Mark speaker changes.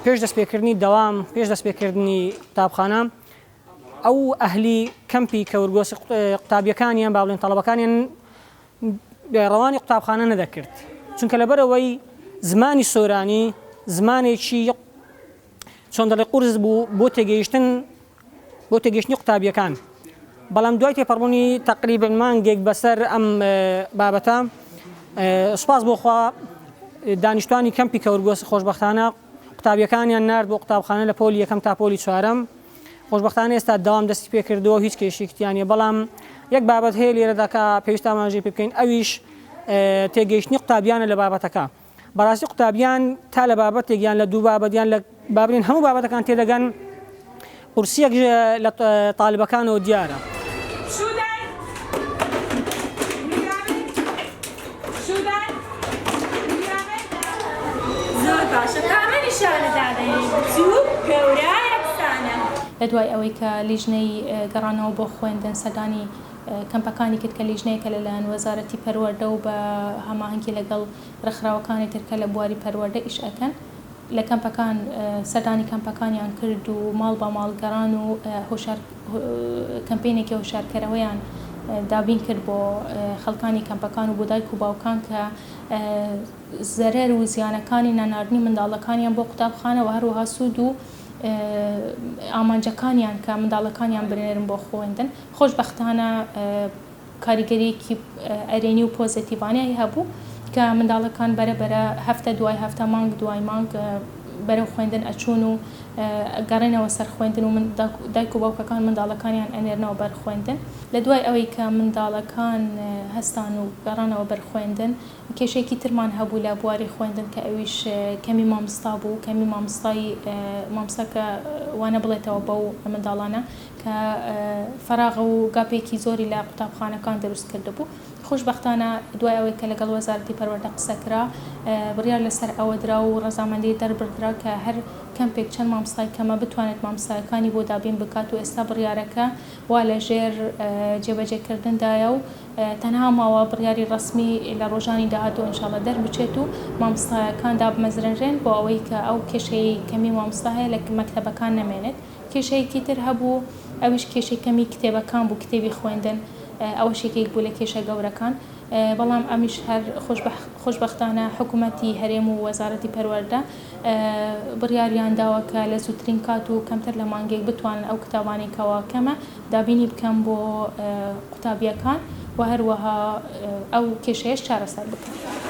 Speaker 1: پێش دەستپێکردنی دەوام پێش دەستپێکردنی قوتابخانە ئەو ئەهلی کەمپی کە وەرگۆسی قوتابیەکانیان با بڵێن تەڵەبەکانیان ڕەوانی قوتابخانە نەدەکرد چونکە لەبەرەوەی زمانی سۆرانی زمانێکی چۆن دەڵێ قورس بوو بۆ تێگەیشتنی قوتابیەکان بەڵام دوای تێپەڕبوونی تقریباً مانگێک بەسەر ئەم بابەتە سوپاس بۆخوا دانیشتوانی کەمپی کە وەرگۆسی خۆشبەختانە قوتابیەکانیان نارد بۆ قوتابخانە لە پۆلی یەکەم تا پۆلی چوارەم خۆشبەختانە ئێستا داوام دەستی پێکردەوە هیچ کێشێکیانە بەڵام یەک بابەت هەیە لێرەدا کە پێویستە ئاماژەی پێ بکەین ئەویش تێگەیشتنی قوتابیانە لە بابەتەکە بەڕاستی قوتابیان تا لە بابەتێکیان لە دوو بابەتیان لە بابرین هەموو بابەتەکان تێدەگەن قورسیەک لە تاالبەکانەوە دیارە.
Speaker 2: لە دوای ئەوەی کە لیژنەی گەڕانەوە بۆ خوێندن سەردانی کەمپەکانی کرد کە لیژنەیەکە لەلایەن وەزارەتی پەروەردە و بە هەماهەنگی لەگەڵ ڕێکخراوەکانی ترکە لە بواری پەروەردە ئیش ئەکەن لە کەمپەکان سەردانی کەمپەکانیان کرد و ماڵ بە ماڵگەڕان و کەمپینێکی هۆشارکەرەوەیان دابین کرد بۆ خەڵکانی کەمپەکان و بۆ دایک و باوکان کە زەرەر و زیانەکانی نەناردنی منداڵەکانیان بۆ قوتابخانە و هەروەها سوود و ئامانجەکانیان کە منداڵەکانیان بنێرن بۆ خوێندن خۆشبەختانە کاریگەریەکی ئەرێنی و پۆزیتیڤانەی هەبوو کە منداڵەکان بەرەبەرە هەفتە دوای هەفتە مانگ دوای مانگ بەرەو خوێندن ئەچوون و گەڕێنەوە سەر خوێندن و دایک و باوکەکان منداڵەکانیان ئەنێرنەوە بەر خوێندن لە دوای ئەوەی کە منداڵەکان هەستان و گەڕانەوە بەر خوێندن کێشێکی ترمان هەبوو لە بواری خوێندن کە ئەویش کەمی مامۆستا بوو کەمی مامۆستاکە وانە بڵێتەوە بەو منداڵانە کە فەراغ و گاپێکی زۆری لە قوتابخانەکان دروست کرده بوو خۆشبەختانە دوای ئەوەی کە لەگەڵ وەزارەتی پەروەردە قسەکرا بڕیار لەسەر ئەوە درا و ڕەزامەندی دەربڕدرا کە هەر کەمپێک چەند مامۆستای کەمە بتوانێت مامۆستایەکانی بۆ دابین بکات و ئێستا بڕیارەکە وا لەژێر جێبەجێکردندایە و تەنها ماوە بڕیاری ڕسمی لە ڕۆژانی داهاتوو ئینشاڵڵا دەربچێت و مامۆستایەکان دابمەزرێنرێن بۆ ئەوەی کە ئەو کێشەی کەمی مامۆستا هەیە لە مەکتەبەکان نەمێنێت کێشەیەکی تر هەبوو ئەویش کێشەی کەمی کتێبەکان بوو کتێبی خوێندن ئەوە شێکێک بوو لە کێشە گەورەکان بەڵام ئەمیش هەر خۆشبەختانە حکوومەتی هەرێم و وەزارەتی پەروەردە بڕیاریان داوە کە لە زووترین کات و کەمتر لە مانگێک بتوانن ئەو کتابانێکەوە کەمە دابینی بکەم بۆ قوتابیەکان و هەروەها ئەو کێشەیەش چارەسەر بکەن.